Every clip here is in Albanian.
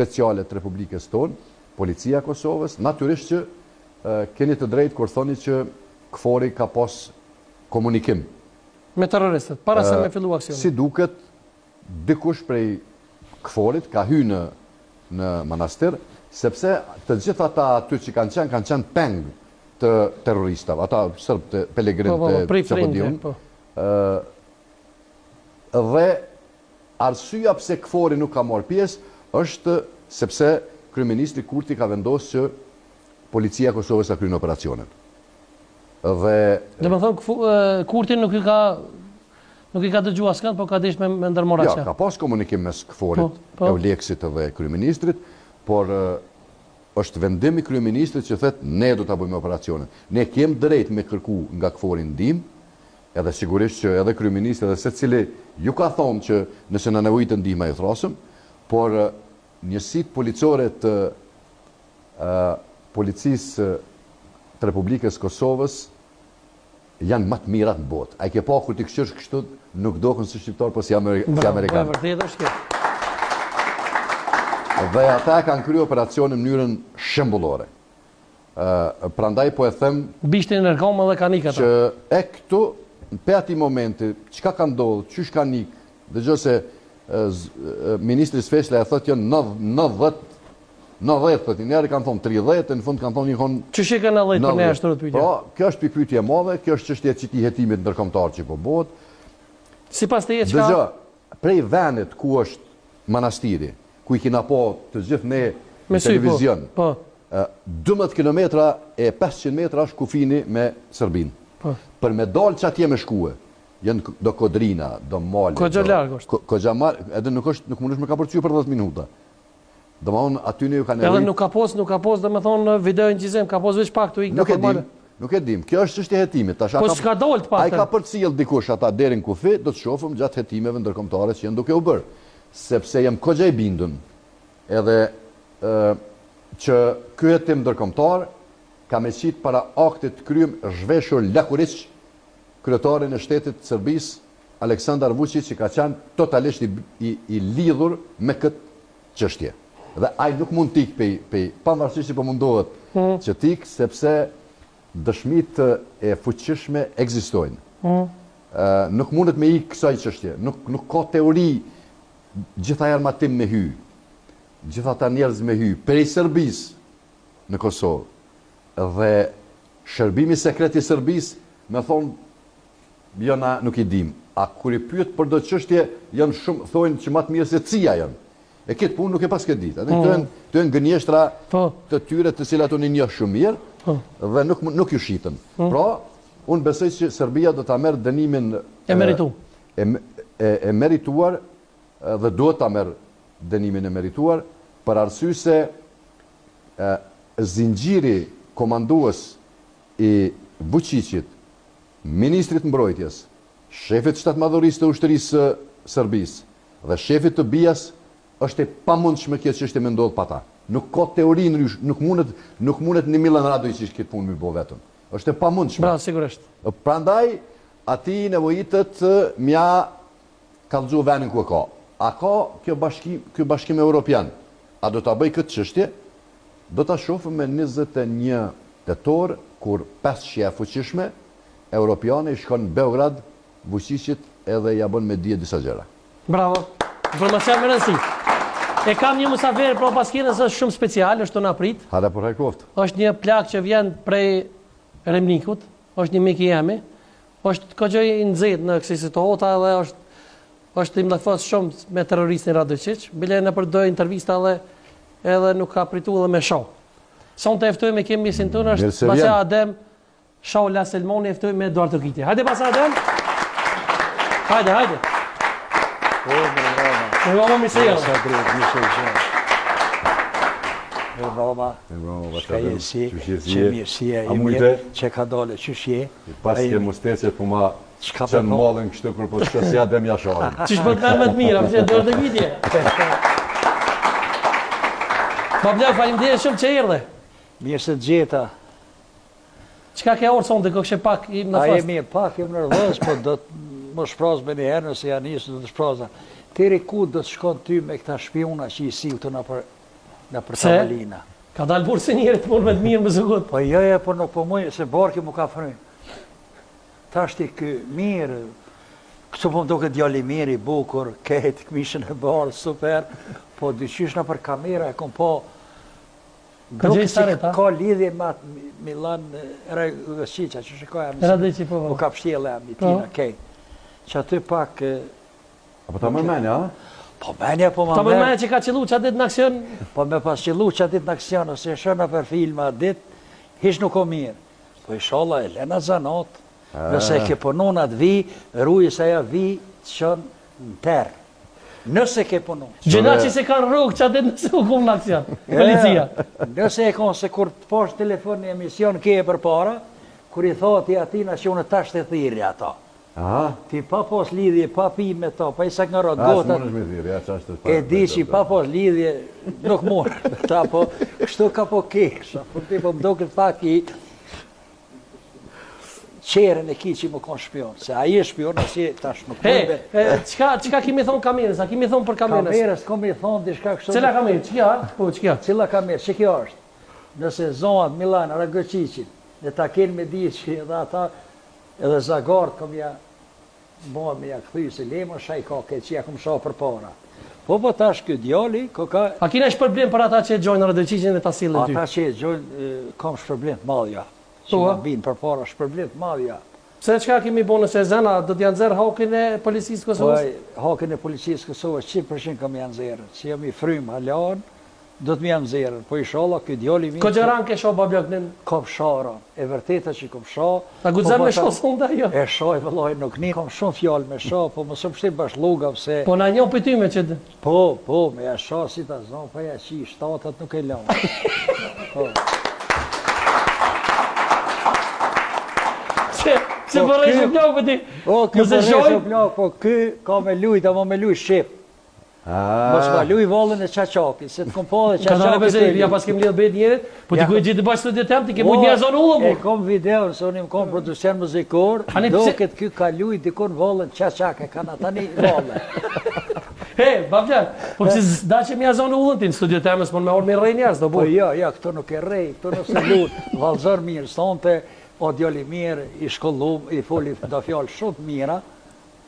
speciale të Republikës tonë, Policia e Kosovës, natyrisht që keni të drejtë kur thoni që KFOR-i ka pas komunikim me terroristët, para se me fillu aksioni. Si duket, dikush prej KFOR-it ka hyrë në manastir, sepse të gjithë ata aty që kanë qenë peng të terroristave, ata sërb të pelegrin të Qapëdiun. Dhe arsyeja pse KFOR-i nuk ka marrë pjesë është sepse kryeministri Kurti ka vendosur që Policia e Kosovës ta kryen operacionin. Dhe më thonë, Kurti nuk i ka dëgju askënd, po ka dish me ndërmora që. Ja, ka pas komunikim mes KFOR-it, Euleksit dhe kryeministrit, por është vendimi kryeministrit që thëtë ne do ta bëjmë operacionin. Ne kem drejt me kërku nga KFOR-i ndihmë, edhe sigurisht që edhe kryeministri edhe secili ju ka thonë që nëse na nevojitë ndihmë ju thrasëm, por njësitë policore të policisë të Republikës Kosovës janë më të mirat në botë. A i ke pa kur t'i këshirsh kështu, nuk dokën si shqiptar, po si Amerikanë. Dhe ata kanë kryer operacionin në mënyrën shembullore. Prandaj po e them bishtin e rkomë dhe kanë ikë ata. Që këtu, pe ati momenti, çka ka ndodhur, çysh kanë ikë, dëgjoj se ministri Sfeshla e thotë janë 90, thotë, njerë kanë thonë 30, në fund kanë thonë një konë... Çysh e kanë 90 për ne ashtu të pyetja? Po, kjo është pyetje e madhe, kjo është çështja e hetimit ndërkombëtar që po bëhet. Sipas teje çka? Dëgjoj, prej venit ku është manastiri, ku i kena po të gjithë ne në televizion, 12 kilometra e 500 metra është kufini me Serbinë. Për me dalë që atje me shkue, janë do Kodrina, do Mali... Kogja largë është. Kogja marë, edhe nuk mundesh me ka përqyë për 10 minuta. Do më unë aty një ka nevojë... Edhe nuk ka pos, dhe me thonë video në gjizem, ka pos veç pak të ikë në formale. Nuk e dim, kjo është çështje e hetimit. Po s'ka dollë të Ai paktën. ka përcjell dikush ata deri në kufi, do të shohim gjatë hetimeve ndërkombëtare që janë duke u bërë. Sepse jam kogja i bindur edhe që ky hetim ndërkombëtar ka me qitë para aktit kryem zhveshur Lakurić, kryetarin e shtetit të Serbisë, Aleksandar Vučić, që ka qenë totalisht i lidhur me këtë çështje. Dhe ai nuk mund t'ik pavarësisht që po mundohet që t'ik, sepse dëshmitë e fuqishme ekzistojnë. Nuk mundet me ikë kësaj çështje, nuk ka teori gjitha armatim me hy, gjitha ta njerëz me hy, prej Serbisë në Kosovë. Dhe shërbimi sekret i Serbisë me thonë, jo na nuk i dim. A kur i pyet për do çështje, janë shumë, thojnë që më të mirë se CIA janë. E këtë punë nuk e pas këtë ditë. Të janë gënjeshtra të tyre të cilat unë i njoh shumë mirë dhe nuk ju shitën. Pra, unë besoj që Serbia do ta merr dënimin e merituar dhe duhet ta merr dënimin e merituar për arsye se zinxhiri komandues i Vučićit, ministrit mbrojtjes, shefit shtatmadhërisë të ushtrisë Serbisë dhe shefit të BIA-s është e pamundshme kjo çështje me ndodh pa ta. Nuk ka teori ndrysh, nuk mundet në Milan Radović këtë punë më bë vetëm. Është e pamundshme. Bra, sigurisht. Prandaj ati nevojitet mja kallëzu vendin ku e ka. A ka ky bashkim evropian? A do ta bëj këtë çështje? Do ta shohim me 21 tetor kur 5 shef fuqishme europiane i shkon në Beograd, Vučićit edhe ja bën me dije disa gjëra. Bravo. Informacion me rëndësi. E kam një musafir pro paskinës është shumë special, është të na prit. Hada për hajkoft. Është një plak që vjen prej Remnikut, është një mik i jemi. Është kogja i nxehtë në kësaj situata dhe është i mlafos shumë me terroristin Radović. Bile në përdo intervista edhe nuk ka pritu edhe me shoh. Son të eftojmë me kemi misin tonë është Basa Adem, Shoh La Selmoni eftojmë me Eduard Turkiti. Hajde Basa Adem. Hajde. Mirëmbrëma misio. Mirëmbrëma. Shka jesi, që mirësia e mirë, që ka dole qëshje. Pas ke mustecet po ma qënë madhen kështu kur po shkësja dhe mja shohin. Qish për të më të mira, përse do të vitje. Babla, faleminderit shumë që erdhe. Mirë se gjeta. Çka ke orë sonde, ko kështë pak im në fast? A jemi pak, jem nervoz, po do të më shpraz me njëherë, nëse janë njësë do të shpraza. Teri ku do të shkon ty me këta shpiona që i sill të na për në për tavolina. Ka dalë burë se njerët mund me të mirë më zëgut. Po jo, po nuk po mujë, se barki mu ka frynë. Ta është i kë mirë, kështu po më duke djali mirë, i bukur, ketë, këmishën e barë, super, po dyqysh në për kamera e kom po, duke si ka lidhje ma Milan Rëgësiqa, që shikoja mësë, u ka pështjele a mitina, kejtë. Që aty pak... Apo ta mërmenja, a? Po menja, po ma ta mërmenja që ka qëllu që atit në aksion? Po me pas qëllu që atit në aksion, ose shëna për filma dit, hish nuk o mirë. Po ishala e lena zanot, nëse ke punun atë vi, rrujës aja vi të shënë në terë. Nëse ke punun. Gjëna që se kanë rrugë që atit nëse u kumë në aksion, policia. Nëse e konë se kur të poshtë telefon një emision ke e për para, kur i thoti atina që unë tash të thiri ata. Ti pa pos lidhje, pa pi me to, pa i sak në rrët gotat, e di që pa pos lidhje, nuk mërë, ta po, kështu ka po kesha, po ti po më do këtë pak i qeren e ki që më konë shpion, se a i e shpion, nësi tash nuk përbe. Qka kimi thonë kamerës, a kimi thonë për kamerës? Kamerës, komi thonë, dishka kështu... Cila kamerë, qëkja? Cila kamerë, që kjo është? Nëse zonat Milan, Ragëqicin, dhe ta kenë me di që edhe ata, edhe Zagart kom ja bo me ja këthy se lemo shaj ka këtë që ja kom shoh për para. Po tash këtë djali, ka... A kina shpërblim për ata që e gjojnë Rëdëqicin dhe ta silën ty? Ata që e gjojnë, kam shpërblim të madhja. Që ma binë për para, shpërblim të madhja. Pse qka kemi bo nëse zena, do t'janë zerë hakin e policisë Kosovës? Po, hakin e policisë Kosovës, 100% kam janë zerë. Që jam i frymë halan, do të më janë zerën, po inshallah këtë djali mirë... Ko gjëran ke shoh babjak në... Kom shara, e vërteta që kom shoh... Ta gudzem me shoh sonda jo? E shoh e vëllaj nuk një, kom shumë fjallë me shoh, po më së pështim bashkëluga pëse... Po na një pëjtyme që... Po, me ja shoh si ta zonë, pa ja qi, shtatat nuk e lanë. Se përrejsh u plak për ti... O, kë përrejsh u plak, po kë ka me lujt, ama me lujt shqip. Mos ma luj vallën e qaqaki, se të kom po dhe qaqaki... Ja pas kem lidhë bëjt njerit, po ti ku e gjithë bashkë studiet tem, ti ke mujt një zonë ullë, E kom video, se unë im kom producent muzikor, do këtë kjo ka luj dikon vallën qaqake, kanë ata një vallën. He, babjak, po që da që mja zonë ullën ti në studiet temës, mon me orë me rej njerës, do bu. Po ja, këto nuk e rej, këto nëse lutë, valzër mirë, sonte, o djali mirë, i shkollum, i foli do fjallë shumë mira.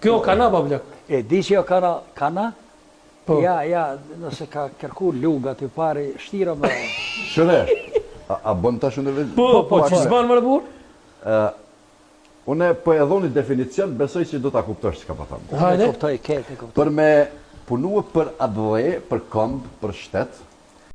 Kjo kana, babjak? E di që jo kana? Ja, nëse ka kërku luga të pari, shtira më... Shëre, a bën të shumë në vizë? Po, që s'banë më në burë? Une po e dhoni definicion, besoj që do t'a kuptosh që ka pa thamë. Unë e kuptoj, ketë e kuptoj. Për me punu për advoje, për këmbë, për shtetë,